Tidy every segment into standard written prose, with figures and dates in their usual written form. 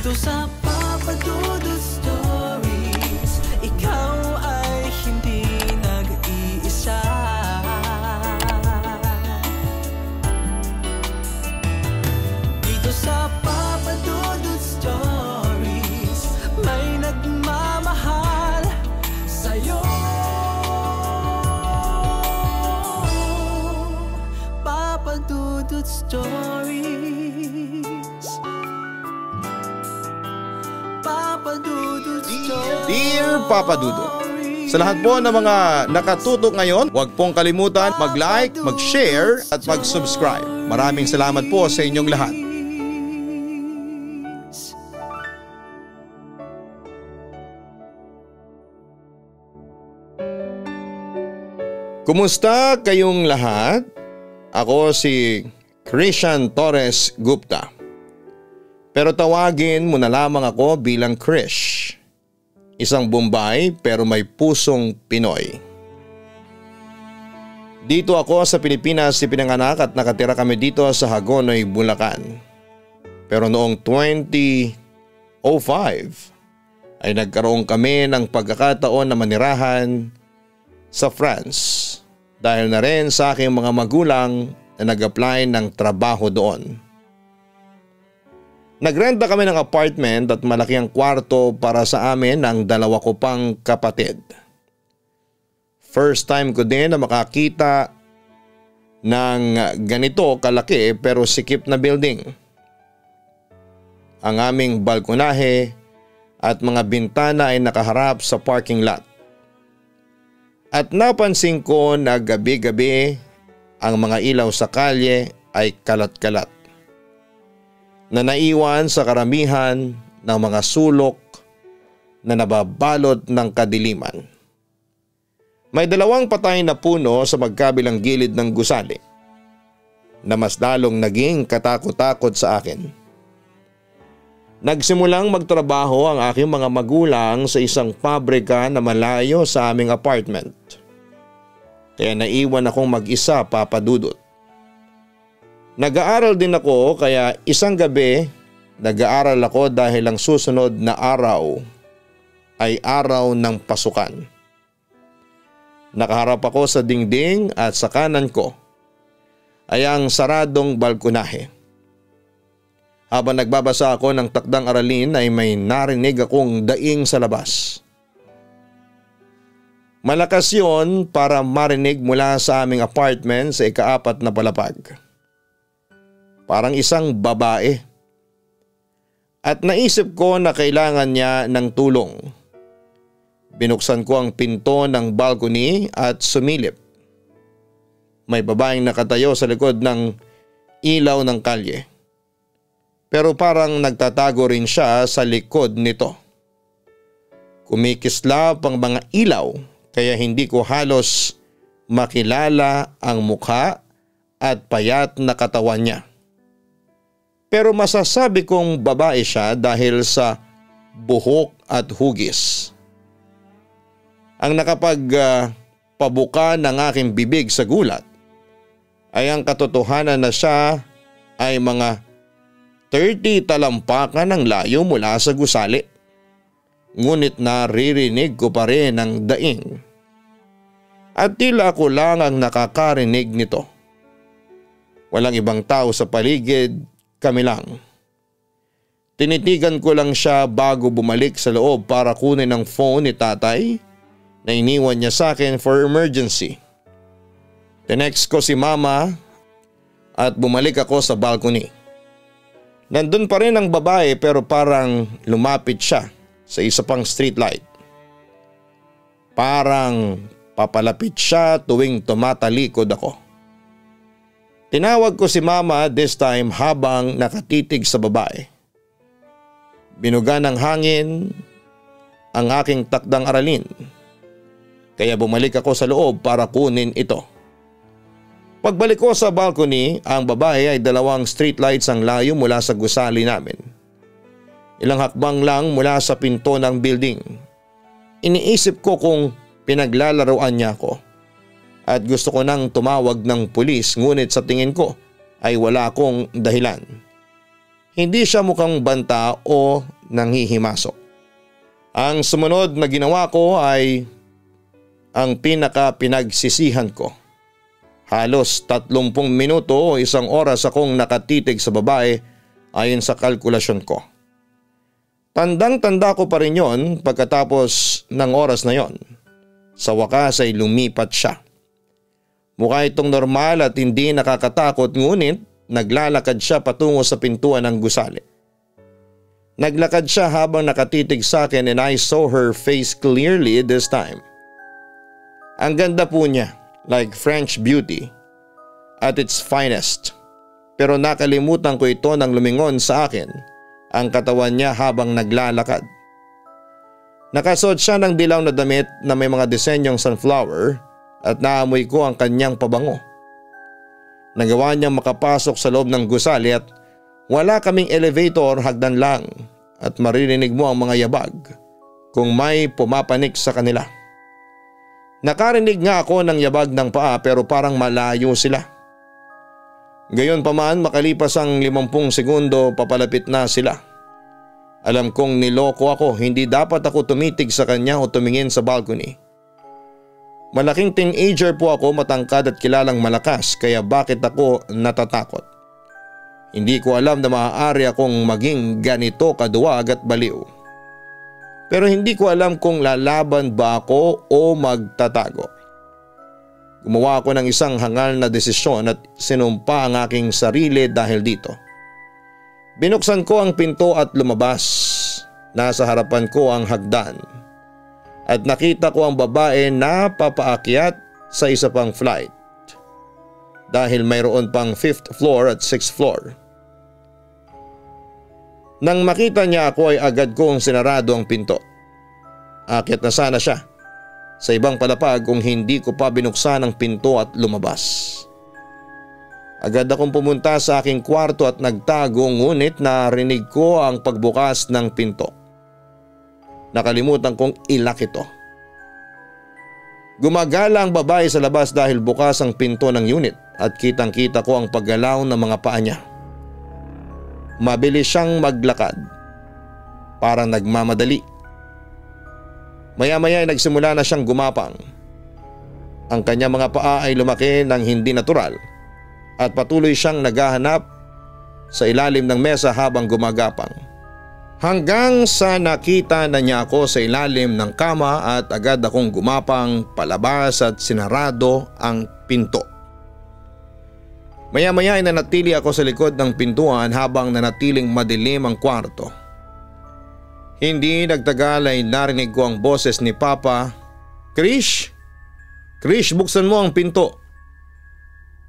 Dito sa Papa Dudut Stories, ikaw ay hindi nag-iisa. Dito sa Papa Dudut Stories, may nagmamahal sa'yo. Papa Dudut Stories. Papa Dudut Stories. Dear Papa Dudut, sa lahat po ng mga nakatutok ngayon, huwag pong kalimutan mag-like, mag-share at mag-subscribe. Maraming salamat po sa inyong lahat. Kumusta kayong lahat? Ako si Christian Torres Gupta. Pero tawagin mo na lamang ako bilang Krish. Isang Bombay pero may pusong Pinoy. Dito ako sa Pilipinas ipinanganak at nakatira kami dito sa Hagonoy, Bulacan. Pero noong 2005 ay nagkaroon kami ng pagkakataon na manirahan sa France dahil na rin sa aking mga magulang na nag-apply ng trabaho doon. Nagrenta kami ng apartment at malaki ang kwarto para sa amin ng dalawa ko pang kapatid. First time ko din na makakita ng ganito kalaki pero sikip na building. Ang aming balkonahe at mga bintana ay nakaharap sa parking lot. At napansin ko na gabi-gabi ang mga ilaw sa kalye ay kalat-kalat na naiwan sa karamihan ng mga sulok na nababalot ng kadiliman. May dalawang patay na puno sa magkabilang gilid ng gusali na mas lalong naging katakot-takot sa akin. Nagsimulang magtrabaho ang aking mga magulang sa isang pabrika na malayo sa aming apartment. Kaya naiwan akong mag-isa, Papa Dudut. Nag-aaral din ako kaya isang gabi nag-aaral ako dahil ang susunod na araw ay araw ng pasukan. Nakaharap ako sa dingding at sa kanan ko ay ang saradong balkonahe. Habang nagbabasa ako ng takdang aralin ay may narinig akong daing sa labas. Malakas yon para marinig mula sa aming apartment sa ika-4 na palapag. Parang isang babae. At naisip ko na kailangan niya ng tulong. Binuksan ko ang pinto ng balcony at sumilip. May babaeng nakatayo sa likod ng ilaw ng kalye. Pero parang nagtatago rin siya sa likod nito. Kumikislap ang mga ilaw kaya hindi ko halos makilala ang mukha at payat na katawan niya. Pero masasabi kong babae siya dahil sa buhok at hugis. Ang nakapagpabuka ng aking bibig sa gulat ay ang katotohanan na siya ay mga 30 talampakan ng layo mula sa gusali. Ngunit naririnig ko pa rin ang daing. At tila ako lang ang nakakarinig nito. Walang ibang tao sa paligid, kami lang. Tinitigan ko lang siya bago bumalik sa loob para kunin ang phone ni tatay na iniwan niya sa akin for emergency. Tinext ko si mama at bumalik ako sa balcony. Nandun pa rin ang babae pero parang lumapit siya sa isa pang streetlight. Parang papalapit siya tuwing tumatalikod ako. Tinawag ko si mama this time habang nakatitig sa babae. Binuga ng hangin ang aking takdang aralin. Kaya bumalik ako sa loob para kunin ito. Pagbalik ko sa balcony, ang babae ay 2 streetlights ang layo mula sa gusali namin. Ilang hakbang lang mula sa pinto ng building. Iniisip ko kung pinaglalaroan niya ako. At gusto ko nang tumawag ng pulis ngunit sa tingin ko ay wala akong dahilan. Hindi siya mukhang banta o nanghihimasok. Ang sumunod na ginawa ko ay ang pinaka-pinagsisihan ko. Halos 30 minuto o 1 oras akong nakatitig sa babae ayon sa kalkulasyon ko. Tandang-tanda ko pa rin yon pagkatapos ng oras na yon. Sa wakas ay lumipat siya. Mukha itong normal at hindi nakakatakot ngunit naglalakad siya patungo sa pintuan ng gusali. Naglakad siya habang nakatitig sa akin and I saw her face clearly this time. Ang ganda po niya, like French beauty at its finest. Pero nakalimutan ko ito nang lumingon sa akin ang katawan niya habang naglalakad. Nakasuot siya ng dilaw na damit na may mga disenyong sunflower at naamoy ko ang kanyang pabango. Nagawa niyang makapasok sa loob ng gusali at wala kaming elevator, hagdan lang at maririnig mo ang mga yabag kung may pumapanik sa kanila. Nakarinig nga ako ng yabag ng paa pero parang malayo sila. Gayon pa man, makalipas ang 50 segundo papalapit na sila. Alam kong niloko ako, hindi dapat ako tumitig sa kanya o tumingin sa balcony. Malaking teenager po ako, matangkad at kilalang malakas, kaya bakit ako natatakot? Hindi ko alam na maaari akong maging ganito kaduwag at baliw. Pero hindi ko alam kung lalaban ba ako o magtatago. Gumawa ako ng isang hangal na desisyon at sinumpa ang aking sarili dahil dito. Binuksan ko ang pinto at lumabas. Nasa harapan ko ang hagdan. At nakita ko ang babae na papaakyat sa isa pang flight. Dahil mayroon pang 5th floor at 6th floor. Nang makita niya ako ay agad kong sinarado ang pinto. Aakyat na sana siya sa ibang palapag kung hindi ko pa binuksan ang pinto at lumabas. Agad akong pumunta sa aking kwarto at nagtago ngunit narinig ko ang pagbukas ng pinto. Nakalimutan kong ilak ito. Gumagala ang babae sa labas dahil bukas ang pinto ng unit at kitang-kita ko ang paggalaw ng mga paa niya. Mabilis siyang maglakad. Parang nagmamadali. Maya-maya ay nagsimula na siyang gumapang. Ang kanyang mga paa ay lumaki ng hindi natural at patuloy siyang naghahanap sa ilalim ng mesa habang gumagapang. Hanggang sa nakita na niya ako sa ilalim ng kama at agad akong gumapang palabas at sinarado ang pinto. Maya-maya ay nanatili ako sa likod ng pintuan habang nanatiling madilim ang kwarto. Hindi nagtagal ay narinig ko ang boses ni Papa. Krish! Krish, buksan mo ang pinto.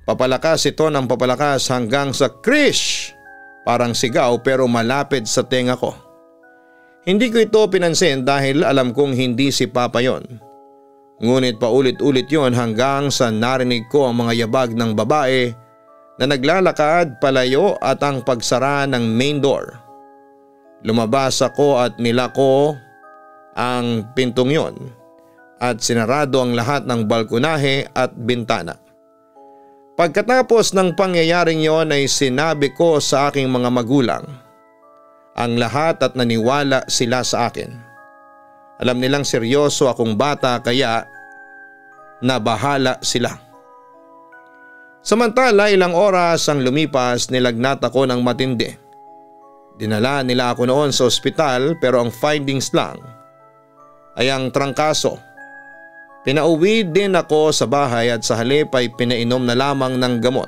Papalakas ito ng papalakas hanggang sa Krish! Parang sigaw pero malapit sa tenga ko. Hindi ko ito pinansin dahil alam kong hindi si Papa yon. Ngunit paulit-ulit yon hanggang sa narinig ko ang mga yabag ng babae na naglalakad palayo at ang pagsara ng main door. Lumabas ako at nilako ang pintong yon at sinarado ang lahat ng balkonahe at bintana. Pagkatapos ng pangyayaring yon ay sinabi ko sa aking mga magulang ang lahat at naniwala sila sa akin. Alam nilang seryoso akong bata kaya nabahala sila. Samantala ilang oras ang lumipas, nilagnat ako ng matindi. Dinala nila ako noon sa ospital pero ang findings lang ay ang trangkaso. Pinauwi din ako sa bahay at sa halip ay pinainom na lamang ng gamot.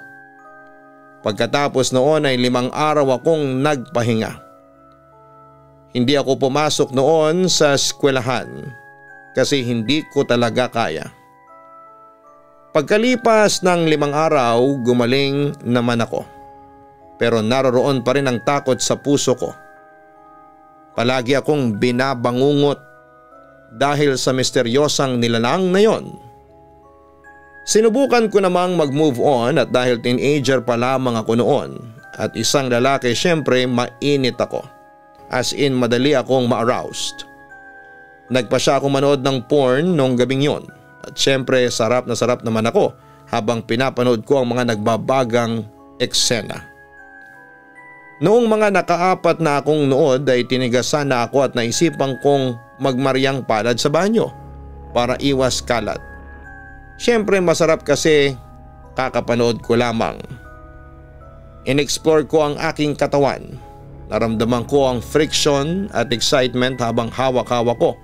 Pagkatapos noon ay 5 araw akong nagpahinga. Hindi ako pumasok noon sa eskwelahan kasi hindi ko talaga kaya. Pagkalipas ng 5 araw, gumaling naman ako. Pero naroroon pa rin ang takot sa puso ko. Palagi akong binabangungot dahil sa misteryosang nilalang na yon. Sinubukan ko namang mag-move on at dahil teenager pa lamang ako noon at isang lalaki, syempre mainit ako. As in madali akong ma-aroused. Nagpa siya akong manood ng porn noong gabing yon at syempre sarap naman ako habang pinapanood ko ang mga nagbabagang eksena. Noong mga nakaapat na akong nood ay tinigasan na ako at naisipan kong magmaryang palad sa banyo para iwas kalat. Siyempre masarap kasi kakapanood ko lamang. In-explore ko ang aking katawan. Naramdaman ko ang friction at excitement habang hawak-hawak ko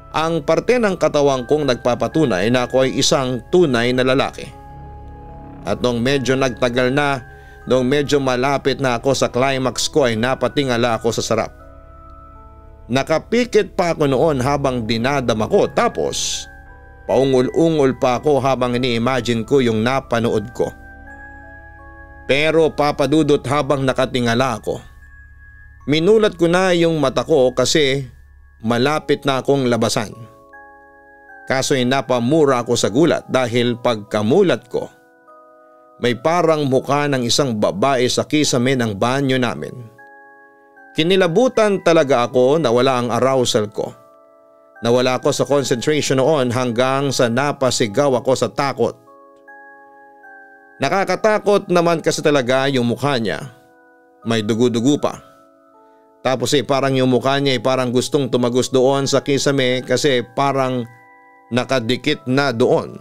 ang parte ng katawan kong nagpapatunay na ako ay isang tunay na lalaki. At noong medyo nagtagal na, noong medyo malapit na ako sa climax ko ay napatingala ako sa sarap. Nakapikit pa ako noon habang dinadama ko tapos paungol-ungol pa ako habang ini-imagine ko yung napanood ko. Pero papadudot habang nakatingala ako. Minulat ko na yung mata ko kasi malapit na akong labasan. Kaso ay napamura ako sa gulat dahil pagkamulat ko, may parang mukha ng isang babae sa kisame ng banyo namin. Kinilabutan talaga ako na wala ang arousal ko. Nawala ako sa concentration noon hanggang sa napasigaw ako sa takot. Nakakatakot naman kasi talaga yung mukha niya. May dugo-dugo pa. Tapos parang yung mukha niya parang gustong tumagos doon sa kisame kasi parang nakadikit na doon.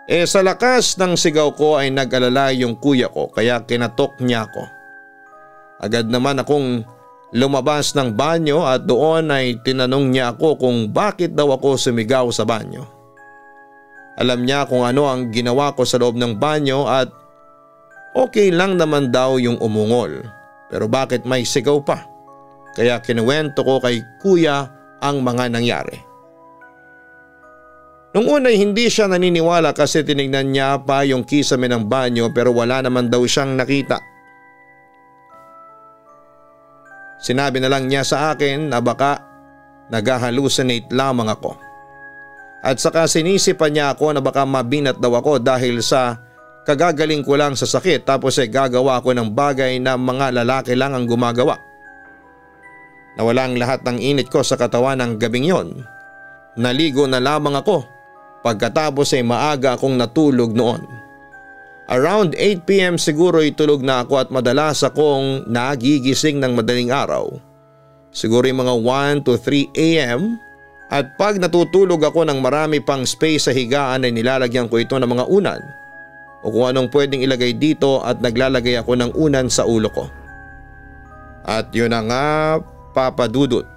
Sa lakas ng sigaw ko ay nag-alala yung kuya ko kaya kinatok niya ako. Agad naman akong lumabas ng banyo at doon ay tinanong niya ako kung bakit daw ako sumigaw sa banyo. Alam niya kung ano ang ginawa ko sa loob ng banyo at okay lang naman daw yung umungol. Pero bakit may sigaw pa? Kaya kinuwento ko kay kuya ang mga nangyari. Nung una hindi siya naniniwala kasi tinignan niya pa yung kisame ng banyo pero wala naman daw siyang nakita. Sinabi na lang niya sa akin na baka nag-hallucinate lamang ako. At saka sinisipan niya ako na baka mabinat daw ako dahil sa kagagaling ko lang sa sakit tapos gagawa ko ng bagay na mga lalaki lang ang gumagawa. Nawala ang lahat ng init ko sa katawan ng gabing yon. Naligo na lamang ako. Pagkatapos maaga akong natulog noon. Around 8 PM siguro tulog na ako at madalas akong nagigising ng madaling araw. Siguro mga 1 to 3 AM at pag natutulog ako ng marami pang space sa higaan ay nilalagyan ko ito ng mga unan o kung anong pwedeng ilagay dito at naglalagay ako ng unan sa ulo ko. At yun na nga, papadudot.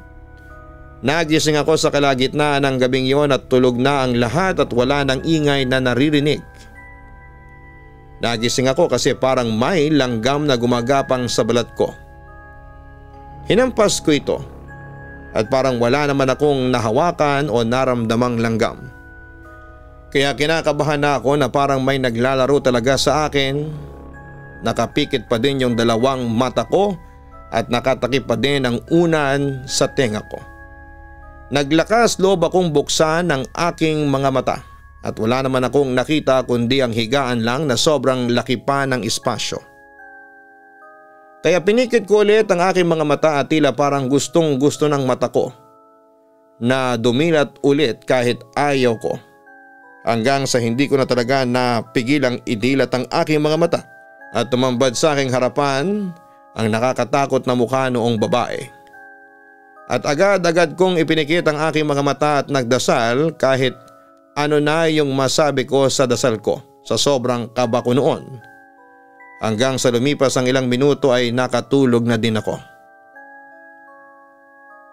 Nagising ako sa kalagitnaan ng gabing yon at tulog na ang lahat at wala nang ingay na naririnig. Nagising ako kasi parang may langgam na gumagapang sa balat ko. Hinampas ko ito at parang wala naman akong nahawakan o naramdamang langgam. Kaya kinakabahan na ako na parang may naglalaro talaga sa akin. Nakapikit pa din yung dalawang mata ko at nakatakip pa din ang unan sa tenga ko. Naglakas loob akong buksan ang aking mga mata at wala naman akong nakita kundi ang higaan lang na sobrang laki pa ng espasyo. Kaya pinikit ko ulit ang aking mga mata at tila parang gustong gusto ng mata ko na dumilat ulit kahit ayaw ko. Hanggang sa hindi ko na talaga napigilang idilat ang aking mga mata at tumambad sa aking harapan ang nakakatakot na mukha noong babae. At agad-agad kong ipinikit ang aking mga mata at nagdasal kahit ano na yung masabi ko sa dasal ko sa sobrang kaba ko noon. Hanggang sa lumipas ang ilang minuto ay nakatulog na din ako.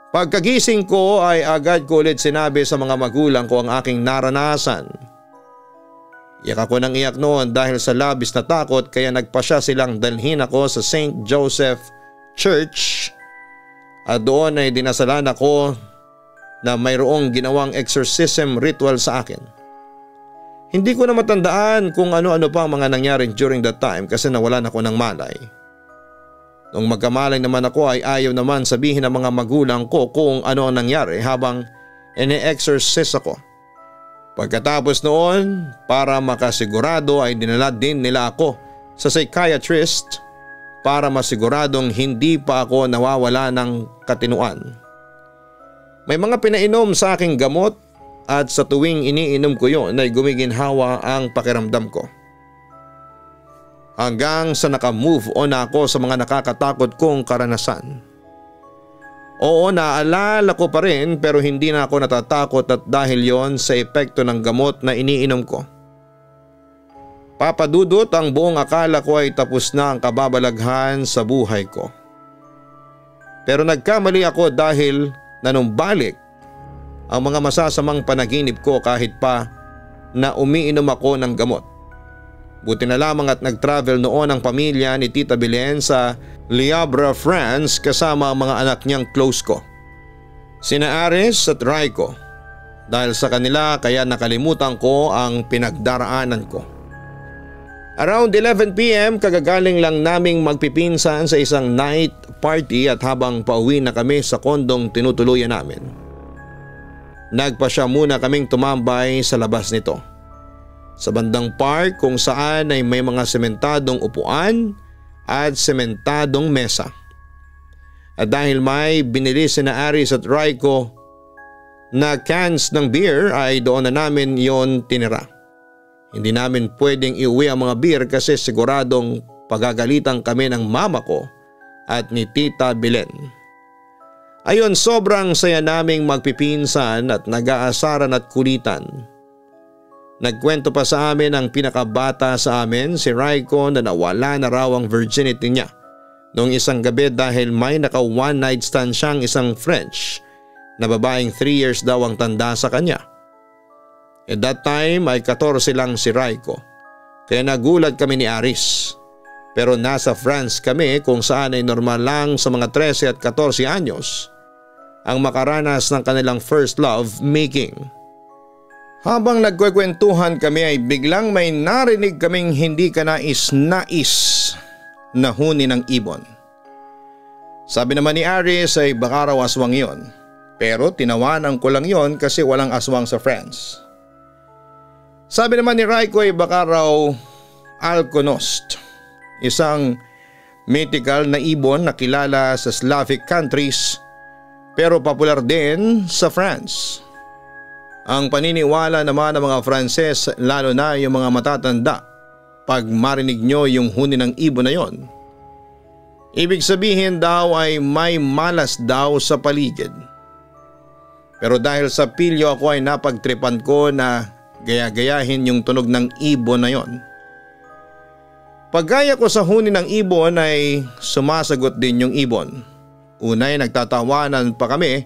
Pagkagising ko ay agad ko ulit sinabi sa mga magulang ko ang aking naranasan. Iyak ako ng iyak noon dahil sa labis na takot kaya nagpasya silang dalhin ako sa St. Joseph Church. At doon ay dinasalan ako na mayroong ginawang exorcism ritual sa akin. Hindi ko na matandaan kung ano-ano pa ang mga nangyari during that time kasi nawalan ako ng malay. Nung magkamalay naman ako ay ayaw naman sabihin ng mga magulang ko kung ano ang nangyari habang ine-exorcise ako. Pagkatapos noon, para makasigurado ay dinala din nila ako sa psychiatrist para masiguradong hindi pa ako nawawala ng katinuan. May mga pinainom sa aking gamot at sa tuwing iniinom ko yon ay gumiginhawa ang pakiramdam ko. hanggang sa naka-move on ako sa mga nakakatakot kong karanasan. Oo, naalala ko pa rin pero hindi na ako natatakot at dahil yon sa epekto ng gamot na iniinom ko. Papadudot, ang buong akala ko ay tapos na ang kababalaghan sa buhay ko. Pero nagkamali ako dahil nanumbalik ang mga masasamang panaginip ko kahit pa na umiinom ako ng gamot. Buti na lamang at nag-travel noon ang pamilya ni Tita Belen sa Liabra, France kasama ang mga anak niyang close ko. Sina Aris at Raiko. Dahil sa kanila kaya nakalimutan ko ang pinagdaraanan ko. Around 11 PM kagagaling lang naming magpipinsan sa isang night party at habang pauwi na kami sa kondong tinutuluyan namin. Nagpasya muna kaming tumambay sa labas nito. Sa bandang park kung saan ay may mga sementadong upuan at sementadong mesa. At dahil may binili sina Aris at Raiko na cans ng beer ay doon na namin yon tinira. Hindi namin pwedeng iuwi ang mga beer kasi siguradong pagagalitan kami ng mama ko at ni Tita Belen. Ayon, sobrang saya naming magpipinsan at nag-aasaran at kulitan. Nagkwento pa sa amin ang pinakabata sa amin, si Raiko, na nawala na raw ang virginity niya noong isang gabi dahil may naka one night stand siyang isang French na babaeng 3 years daw ang tanda sa kanya. At that time ay 14 lang si Raiko, kaya nagulat kami ni Aris. Pero nasa France kami kung saan ay normal lang sa mga 13 at 14 anyos ang makaranas ng kanilang first love making. Habang nagkwekwentuhan kami ay biglang may narinig kaming hindi kanais-nais na huni ng ibon. Sabi naman ni Aris ay baka raw aswang yon, pero tinawanan ko lang yon kasi walang aswang sa France. Sabi naman ni Raiko ay baka raw alkonost, isang mythical na ibon na kilala sa Slavic countries pero popular din sa France. Ang paniniwala naman ng mga Franses, lalo na yung mga matatanda, pag marinig nyo yung huni ng ibon na yon, ibig sabihin daw ay may malas daw sa paligid. Pero dahil sa pilyo ako ay napagtripan ko na gaya-gayahin yung tunog ng ibon na yon. Paggaya ko sa huni ng ibon ay sumasagot din yung ibon. Unay nagtatawanan pa kami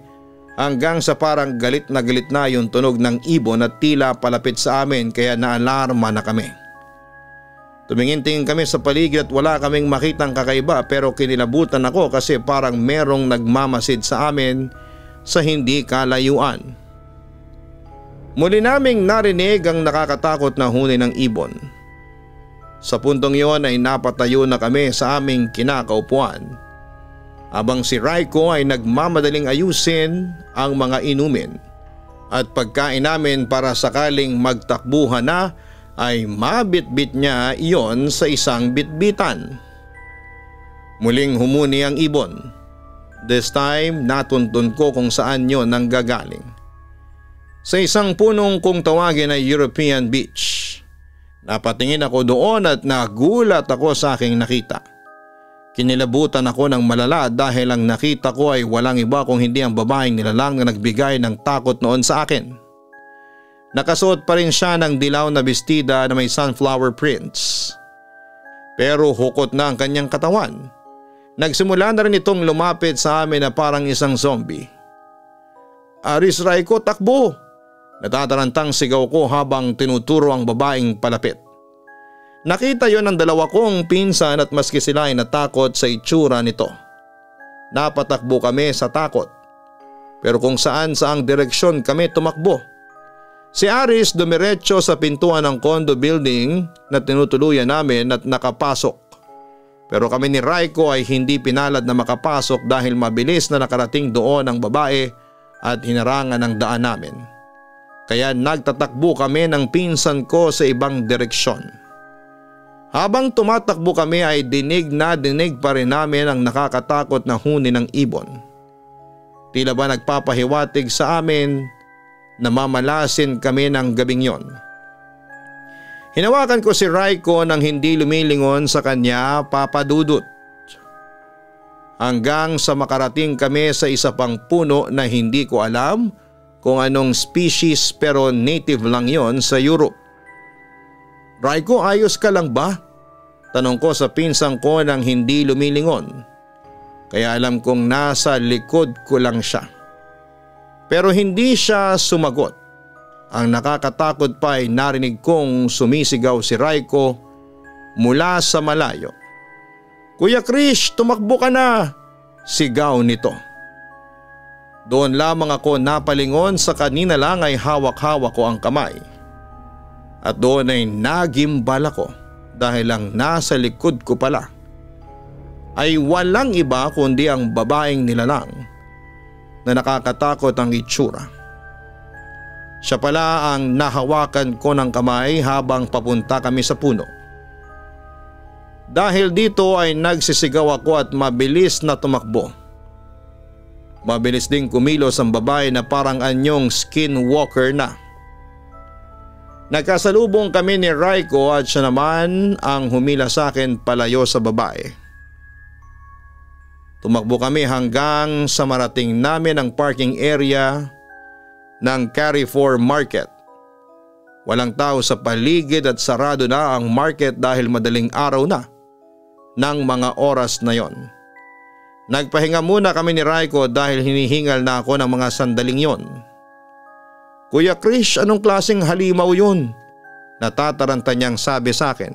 hanggang sa parang galit na yung tunog ng ibon at tila palapit sa amin kaya naalarma na kami. Tumingin-tingin kami sa paligid at wala kaming makitang kakaiba pero kinilabutan ako kasi parang merong nagmamasid sa amin sa hindi kalayuan. Muli naming narinig ang nakakatakot na huni ng ibon. Sa puntong yon ay napatayo na kami sa aming kinakaupuan habang si Raiko ay nagmamadaling ayusin ang mga inumin at pagkain namin para sakaling magtakbuhan na ay mabitbit niya iyon sa isang bitbitan. Muling humuni ang ibon. This time natuntun ko kung saan yon nanggagaling. Sa isang punong kung tawagin ay European Beach. Napatingin ako doon at nagulat ako sa aking nakita. Kinilabutan ako ng malala dahil ang nakita ko ay walang iba kung hindi ang babaeng nilalang na nagbigay ng takot noon sa akin. Nakasuot pa rin siya ng dilaw na bestida na may sunflower prints. Pero hukot na ang kanyang katawan. Nagsimula na rin itong lumapit sa amin na parang isang zombie. Aris, Raiko, takbo! Natatarantang sigaw ko habang tinuturo ang babaeng palapit. Nakita yon ng dalawa kong pinsan at maski sila ay natakot sa itsura nito. Napatakbo kami sa takot. Pero kung saan saang direksyon kami tumakbo. Si Aris dumiretso sa pintuan ng condo building na tinutuluyan namin at nakapasok. Pero kami ni Raiko ay hindi pinalad na makapasok dahil mabilis na nakarating doon ang babae at hinarangan ang daan namin. Kaya nagtatakbo kami ng pinsan ko sa ibang direksyon. Habang tumatakbo kami ay dinig pa rin namin ang nakakatakot na huni ng ibon. Tila ba nagpapahiwatig sa amin na mamalasin kami ng gabing yon. Hinawakan ko si Raiko nang hindi lumilingon sa kanya, Papa Dudut. Hanggang sa makarating kami sa isa pang puno na hindi ko alam kung anong species pero native lang yon sa Europe. Raiko, ayos ka lang ba? Tanong ko sa pinsang ko nang hindi lumilingon. Kaya alam kong nasa likod ko lang siya. Pero hindi siya sumagot. Ang nakakatakot pa ay narinig kong sumisigaw si Raiko mula sa malayo. Kuya Krish, tumakbo ka na! Sigaw nito. Doon lamang ako napalingon, sa kanina lang ay hawak-hawak ko ang kamay. At doon ay nagimbal ako dahil lang nasa likod ko pala ay walang iba kundi ang babaeng nilalang na nakakatakot ang itsura. Siya pala ang nahawakan ko ng kamay habang papunta kami sa puno. Dahil dito ay nagsisigaw ako at mabilis na tumakbo. Mabilis ding kumilos ang babae na parang anyong skinwalker na. Nagkasalubong kami ni Raiko at siya naman ang humila sa akin palayo sa babae. Tumakbo kami hanggang sa marating namin ang parking area ng Carrefour Market. Walang tao sa paligid at sarado na ang market dahil madaling araw na ng mga oras na yon. Nagpahinga muna kami ni Raiko dahil hinihingal na ako ng mga sandaling yon. Kuya Krish, anong klaseng halimaw yun? Natataranta niyang sabi sa akin.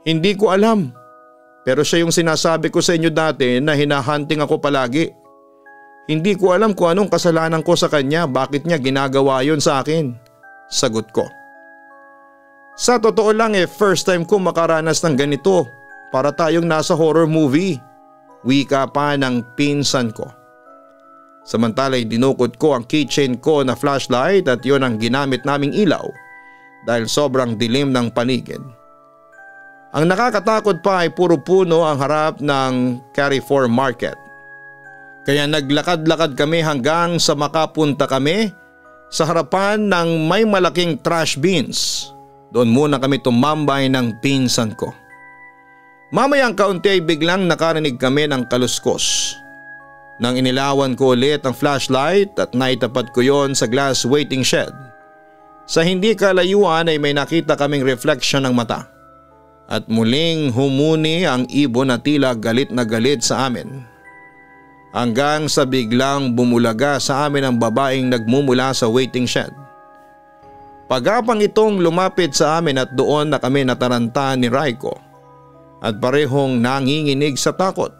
Hindi ko alam, pero siya yung sinasabi ko sa inyo dati na hinahunting ako palagi. Hindi ko alam kung anong kasalanan ko sa kanya, bakit niya ginagawa yon sa akin. Sagot ko. Sa totoo lang first time ko makaranas ng ganito, para tayong nasa horror movie. Wika pa ng pinsan ko. Samantala'y dinukot ko ang keychain ko na flashlight at yon ang ginamit naming ilaw dahil sobrang dilim ng paligid. Ang nakakatakot pa ay puro puno ang harap ng Carrefour Market. Kaya naglakad-lakad kami hanggang sa makapunta kami sa harapan ng may malaking trash bins. Doon muna kami tumambay ng pinsan ko. Mamayang kaunti ay biglang nakarinig kami ng kaluskos. Nang inilawan ko ulit ang flashlight at naitapat ko yon sa glass waiting shed. Sa hindi kalayuan ay may nakita kaming reflection ng mata. At muling humuni ang ibon na tila galit na galit sa amin. Hanggang sa biglang bumulaga sa amin ang babaeng nagmumula sa waiting shed. Pagapang itong lumapit sa amin at doon na kami nataranta ni Raiko. At parehong nanginginig sa takot.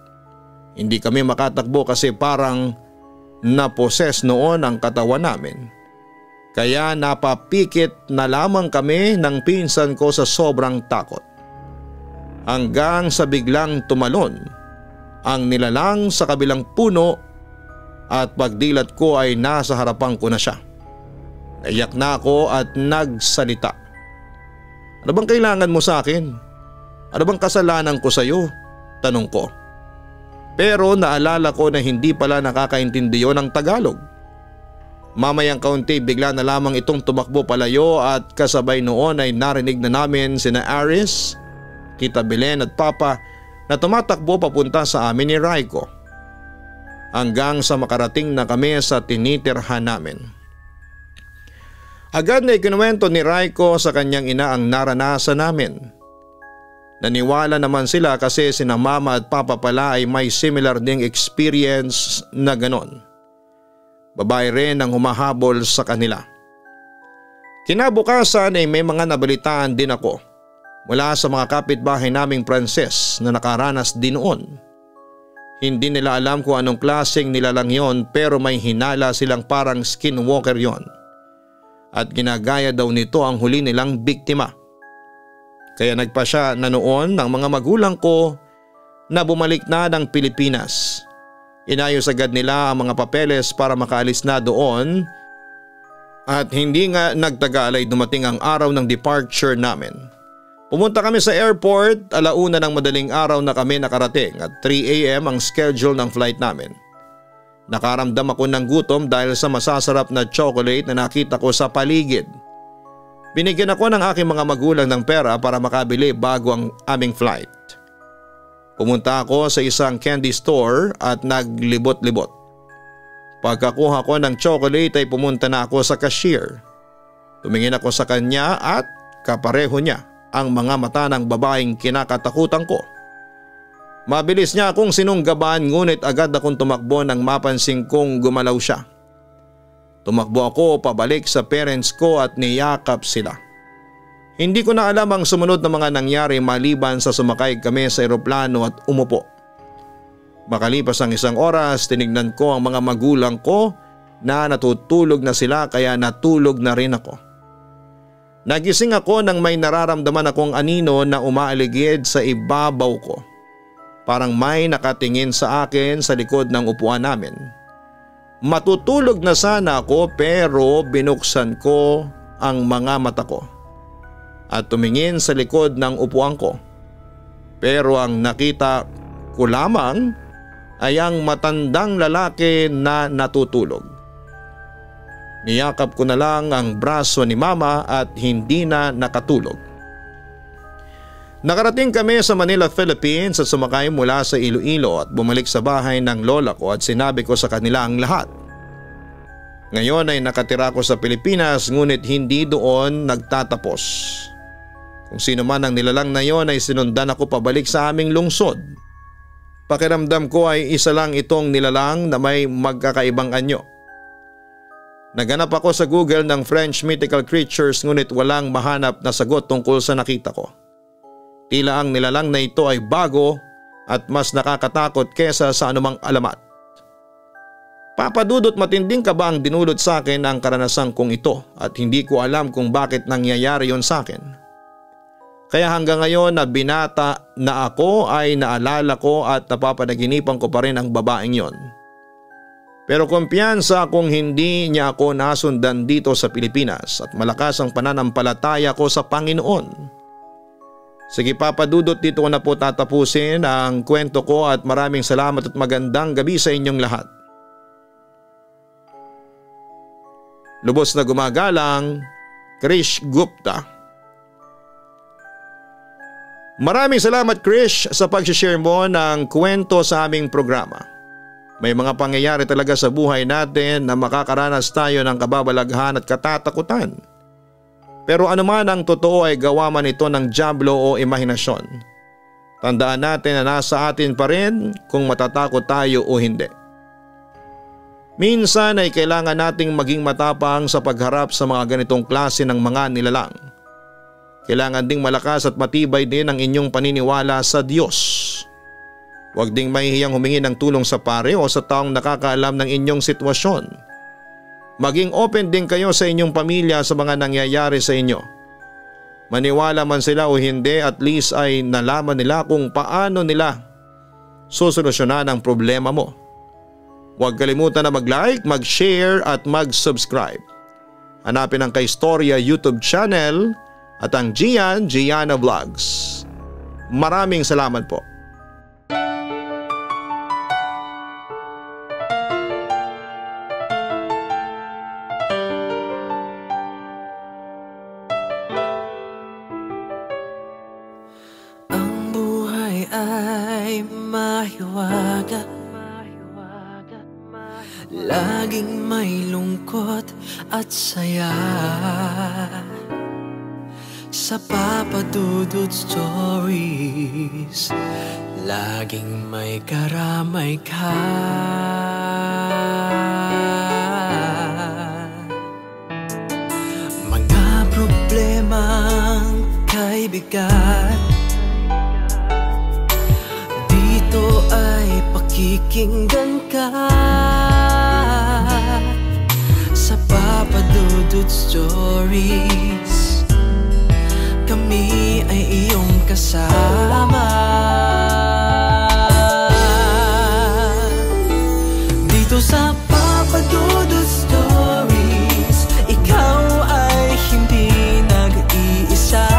Hindi kami makatakbo kasi parang naposes noon ang katawan namin. Kaya napapikit na lamang kami ng pinsan ko sa sobrang takot. Hanggang sa biglang tumalon ang nilalang sa kabilang puno at pagdilat ko ay nasa harapan ko na siya. Naiyak na ako at nagsalita. Ano bang kailangan mo sa akin? Ano bang kasalanan ko sa iyo? Tanong ko. Pero naalala ko na hindi pala nakakaintindi yon ng Tagalog. Mamayang kaunti bigla na lamang itong tumakbo palayo at kasabay noon ay narinig na namin sina Aris, Tita Belen at Papa na tumatakbo papunta sa amin ni Raiko. Hanggang sa makarating na kami sa tinitirhan namin. Agad na ikinuwento ni Raiko sa kanyang ina ang naranasan namin. Naniwala naman sila kasi sina Mama at Papa pala ay may similar ding experience na ganon. Babae rin ang humahabol sa kanila. Kinabukasan ay may mga nabalitaan din ako mula sa mga kapitbahay naming Pranses na nakaranas din noon. Hindi nila alam kung anong klaseng nilalang yon pero may hinala silang parang skinwalker yon. At ginagaya daw nito ang huli nilang biktima. Kaya nagpasya na noon ng mga magulang ko na bumalik na ng Pilipinas. Inayos agad nila ang mga papeles para makaalis na doon at hindi nga nagtagal ay dumating ang araw ng departure namin. Pumunta kami sa airport, 1:00 ng madaling araw na kami nakarating at 3 AM ang schedule ng flight namin. Nakaramdam ako ng gutom dahil sa masasarap na chocolate na nakita ko sa paligid. Binigyan ako ng aking mga magulang ng pera para makabili bago ang aming flight. Pumunta ako sa isang candy store at naglibot-libot. Pagkakuha ko ng chocolate ay pumunta na ako sa cashier. Tumingin ako sa kanya at kapareho niya ang mga mata ng babaeng kinakatakutan ko. Mabilis niya akong sinunggaban ngunit agad akong tumakbo nang mapansin kong gumalaw siya. Tumakbo ako pabalik sa parents ko at niyakap sila. Hindi ko na alam ang sumunod na mga nangyari maliban sa sumakay kami sa eroplano at umupo. Makalipas ang isang oras, tinignan ko ang mga magulang ko na natutulog na sila kaya natulog na rin ako. Nagising ako nang may nararamdaman akong anino na umaaligid sa ibabaw ko. Parang may nakatingin sa akin sa likod ng upuan namin. Matutulog na sana ako pero binuksan ko ang mga mata ko at tumingin sa likod ng upuan ko. Pero ang nakita ko lamang ay ang matandang lalaki na natutulog. Niyakap ko na lang ang braso ni mama at hindi na nakatulog. Nakarating kami sa Manila, Philippines at sumakay mula sa Iloilo at bumalik sa bahay ng lola ko at sinabi ko sa kanila ang lahat. Ngayon ay nakatira ko sa Pilipinas ngunit hindi doon nagtatapos. Kung sino man ang nilalang na yon ay sinundan ako pabalik sa aming lungsod. Pakiramdam ko ay isa lang itong nilalang na may magkakaibang anyo. Naganap ako sa Google ng French mythical creatures ngunit walang mahanap na sagot tungkol sa nakita ko. Tila ang nilalang na ito ay bago at mas nakakatakot kesa sa anumang alamat. Papa Dudut, matinding kaba ang dinulot sa akin ang karanasang kong ito at hindi ko alam kung bakit nangyayari yon sa akin. Kaya hanggang ngayon na binata na ako ay naalala ko at napapanaginipan ko pa rin ang babaeng yon. Pero kumpiyansa akong hindi niya ako nasundan dito sa Pilipinas at malakas ang pananampalataya ko sa Panginoon. Sige Papa Dudut, dito ko na po tatapusin ang kwento ko at maraming salamat at magandang gabi sa inyong lahat. Lubos na gumagalang, Krish Gupta. Maraming salamat Krish sa pag-share mo ng kwento sa aming programa. May mga pangyayari talaga sa buhay natin na makakaranas tayo ng kababalaghan at katatakutan. Pero anuman ang totoo ay gawa man ito ng dyablo o imahinasyon. Tandaan natin na nasa atin pa rin kung matatakot tayo o hindi. Minsan ay kailangan nating maging matapang sa pagharap sa mga ganitong klase ng mga nilalang. Kailangan ding malakas at matibay din ang inyong paniniwala sa Diyos. Huwag ding mahihiyang humingi ng tulong sa pare o sa taong nakakaalam ng inyong sitwasyon. Maging open din kayo sa inyong pamilya sa mga nangyayari sa inyo. Maniwala man sila o hindi, at least ay nalaman nila kung paano nila sosolusyonan ang problema mo. Huwag kalimutan na mag-like, mag-share at mag-subscribe. Hanapin ang Kaistorya YouTube channel at ang Gianna Vlogs. Maraming salamat po. Laging may lungkot at saya sa Papa Dudut Stories. Laging may karamay ka. Mga problemang kay bigat, dito ay pakikinggan ka. Sa Papa Dudut Stories, kami ay iyong kasama. Dito sa Papa Dudut Stories, ikaw ay hindi nag-iisa.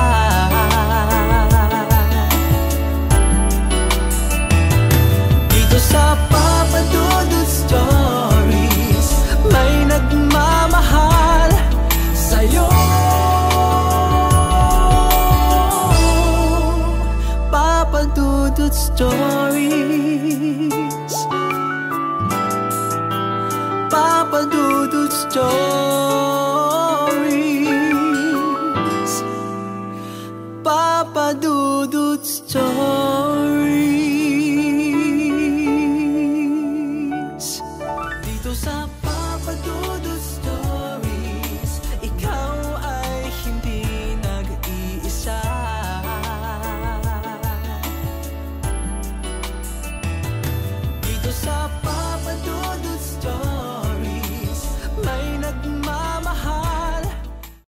Dito sa Papa Dudut Stories, may nagmamahal sa'yo. Papa Dudut Stories. Papa Dudut Stories.